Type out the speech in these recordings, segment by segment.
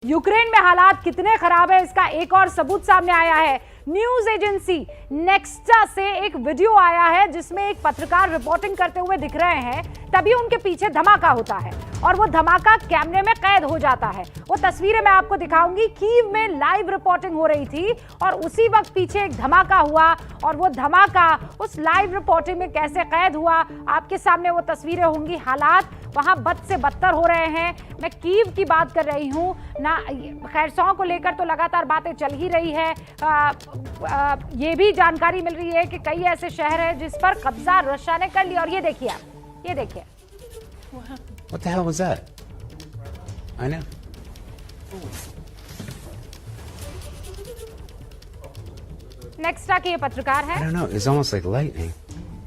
Ukraine में हालात कितने खराब है इसका एक और सबूत सामने आया है। न्यूज एजेंसी नेक्स्टा से एक वीडियो आया है जिसमें एक पत्रकार रिपोर्टिंग करते हुए दिख रहे हैं, तभी उनके पीछे धमाका होता है और वो धमाका कैमरे में कैद हो जाता है। वो तस्वीरें मैं आपको दिखाऊंगी। कीव में लाइव रिपोर्टिंग हो रही थी और उसी वक्त पीछे एक धमाका हुआ और वो धमाका उस लाइव रिपोर्टिंग में कैसे कैद हुआ, आपके सामने वो तस्वीरें होंगी। हालात वहां बद से बदतर हो रहे हैं। मैं कीव की बात कर रही हूं ना। खैरसॉ को लेकर तो लगातार बातें चल ही रही है। ये भी जानकारी मिल रही है कि कई ऐसे शहर हैं जिस पर कब्जा रशिया ने कर लिया। और ये देखिए आप, ये देखिए। What the hell was that? I know. नेक्स्टा के ये पत्रकार I है। don't know. It's almost like lightning.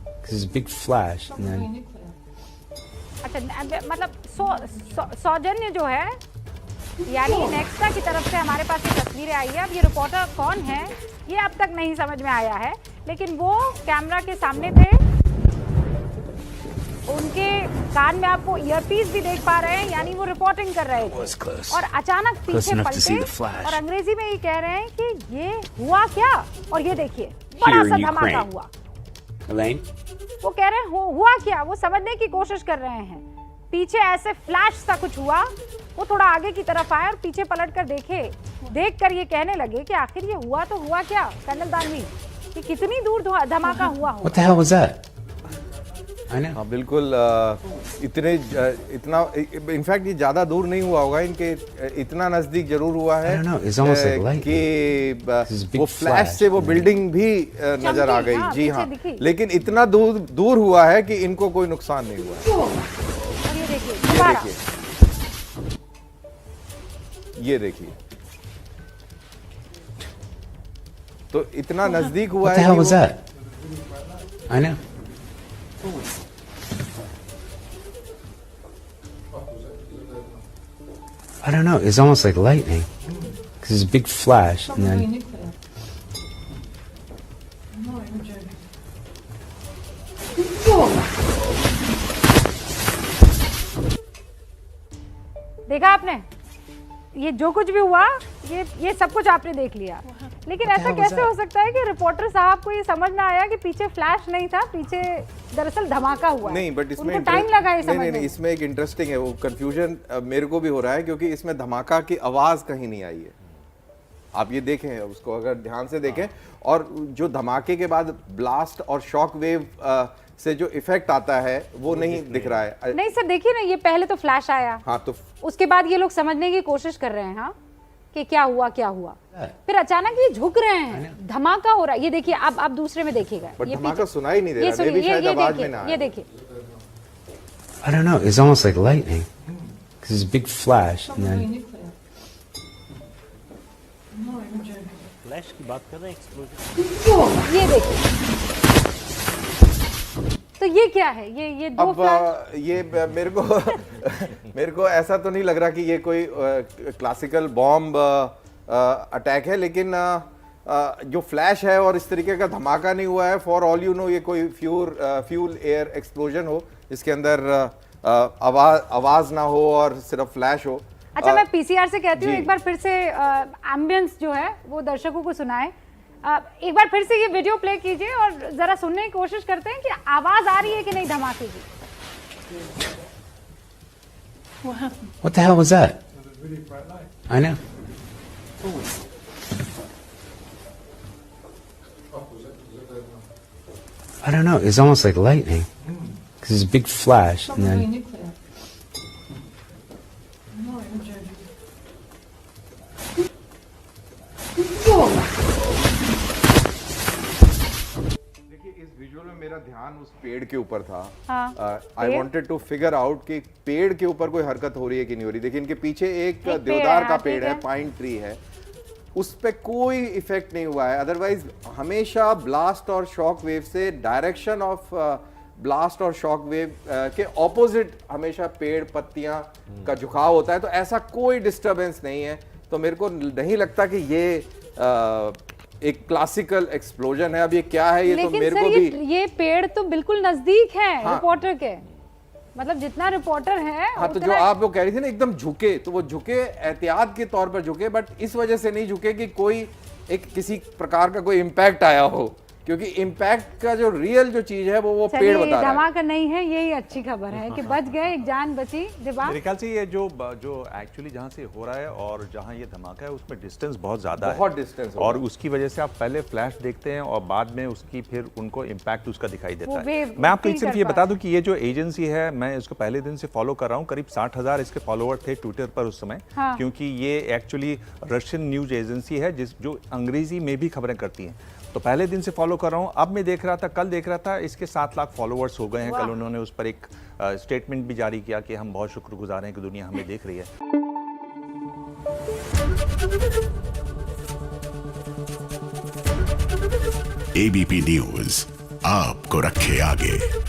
Because it's a big flash and then. अच्छा, मतलब सौजन्य जो है, यानी नेक्स्टा की तरफ से हमारे पास ये तस्वीरें आई है। अब ये रिपोर्टर कौन है ये अब तक नहीं समझ में आया है, लेकिन वो कैमरा के सामने थे। उनके कान में आपको ईयरपीस भी देख पा रहे हैं, यानी वो रिपोर्टिंग कर रहे थे और अचानक पीछे पलटे और अंग्रेजी में ये कह रहे हैं कि ये हुआ क्या। और ये देखिए, बड़ा सा धमाका हुआ। वो कह रहे हैं हुआ क्या, वो समझने की कोशिश कर रहे हैं। पीछे ऐसे फ्लैश सा कुछ हुआ, वो थोड़ा आगे की तरफ आए और पीछे पलट कर देखकर ये कहने लगे कि आखिर ये हुआ तो हुआ क्या। कर्नल दानवी, ये कितनी दूर धमाका हुआ हो। What the hell was that? I know. हाँ बिल्कुल। इतना इनफैक्ट ये ज्यादा दूर नहीं हुआ होगा, इनके इतना नजदीक जरूर हुआ है। I don't know. It's almost like lightning. कि वो फ्लैश से वो बिल्डिंग भी नजर आ गई। जी हाँ, लेकिन इतना दूर हुआ है कि इनको कोई नुकसान नहीं हुआ। ये देखिए, ये देखिए, तो इतना नजदीक हुआ What the है। hell was that? I know. I don't know. It's almost like lightning. Because it's a big flash and then. देखा आपने, ये जो कुछ भी हुआ ये सब कुछ आपने देख लिया, लेकिन ऐसा कैसे हो सकता है कि रिपोर्टर साहब को ये समझ ना आया कि पीछे फ्लैश नहीं था, पीछे दरअसल धमाका हुआ है। नहीं, बट इसमें टाइम लगा ये समझने में। नहीं, इसमें एक इंटरेस्टिंग है, वो कंफ्यूजन मेरे को भी हो रहा है क्योंकि इसमें धमाका की आवाज कहीं नहीं आई है। आप ये देखें, उसको अगर ध्यान से देखें, और जो धमाके के बाद ब्लास्ट और शॉक वेव से जो इफेक्ट आता है वो नहीं दिख रहा है। नहीं सर, देखिए ना, ये पहले तो फ्लैश आया, हाँ, तो उसके बाद ये लोग समझने की कोशिश कर रहे हैं हाँ कि क्या हुआ, फिर अचानक ये झुक रहे हैं, धमाका हो रहा है। ये देखिए, अब दूसरे में देखिएगा, ये धमाका सुनाई नहीं दे रहा, ये शायद आवाज में ना आए। ये देखिए। I don't know. It's almost like lightning. Because it's a big flash and then. Flash की बात कर रहे हैं, एक्सप्लोजन। ये देखिए, तो ये क्या है, ये दो अब ये मेरे को ऐसा तो नहीं लग रहा कि ये कोई क्लासिकल बॉम्ब अटैक है, लेकिन जो फ्लैश है और इस तरीके का धमाका नहीं हुआ है। फॉर ऑल यू नो ये कोई फ्यूल एयर एक्सप्लोजन हो जिसके अंदर आवाज ना हो और सिर्फ फ्लैश हो। अच्छा, मैं पीसीआर से कहती हूँ एक बार फिर से एम्बियंस जो है वो दर्शकों को सुनाए। एक बार फिर से ये वीडियो प्ले कीजिए और जरा सुनने की कोशिश करते हैं कि आवाज आ रही है कि नहीं धमाके की। What the hell was that? I know. I don't know. It's almost like lightning. Because it's a big flash and then. मेरा ध्यान उस पेड़ के ऊपर था। I wanted to figure out कि पेड़ के ऊपर कोई हरकत हो रही है कि नहीं हो रही। देखिए, इनके पीछे एक देवदार का पेड़ है, पाइन ट्री है, उस पे कोई इफेक्ट नहीं हुआ है। अदरवाइज हमेशा ब्लास्ट और शॉक वेव से डायरेक्शन ऑफ ब्लास्ट और शॉक वेव के ऑपोजिट हमेशा पेड़ पत्तियां का झुकाव होता है, तो ऐसा कोई डिस्टरबेंस नहीं है। तो मेरे को नहीं लगता कि ये एक क्लासिकल एक्सप्लोजन है। अब ये क्या है, ये तो मेरे को भी ये पेड़ तो बिल्कुल नजदीक है हाँ, रिपोर्टर के। मतलब जितना रिपोर्टर है हाँ, तो जो उतना- आप वो कह रही थी ना एकदम झुके, तो वो झुके एहतियात के तौर पर झुके, बट इस वजह से नहीं झुके कि कोई एक किसी प्रकार का कोई इम्पैक्ट आया हो, क्योंकि इम्पैक्ट का जो रियल जो चीज है वो पेड़ चलिए, बता रहा है। धमाका नहीं है, यही अच्छी खबर है कि बच गए, एक जान बची। दिबा मेरे ख्याल से ये जो एक्चुअली जहाँ से हो रहा है और जहाँ ये धमाका है उसमें डिस्टेंस बहुत ज़्यादा है, बहुत डिस्टेंस और उसकी वजह से आप पहले फ्लैश देखते हैं और बाद में उसकी फिर उनको इम्पैक्ट उसका दिखाई देता वो है। wave मैं आपको feel सिर्फ कर ये पा बता रहे दूं कि ये जो एजेंसी है, मैं इसको पहले दिन से फॉलो कर रहा हूँ। करीब 60,000 इसके फॉलोअर थे ट्विटर पर उस समय, हाँ। क्योंकि ये एक्चुअली रशियन न्यूज एजेंसी है जो अंग्रेजी में भी खबरें करती हैं। तो पहले दिन से फॉलो कर रहा हूँ। अब मैं देख रहा था, कल देख रहा था, इसके 7 लाख फॉलोअर्स हो गए हैं। कल उन्होंने उस पर एक स्टेटमेंट भी जारी किया कि हम बहुत शुक्रगुजार हैं कि दुनिया हमें देख रही है। एबीपी न्यूज आपको रखे आगे।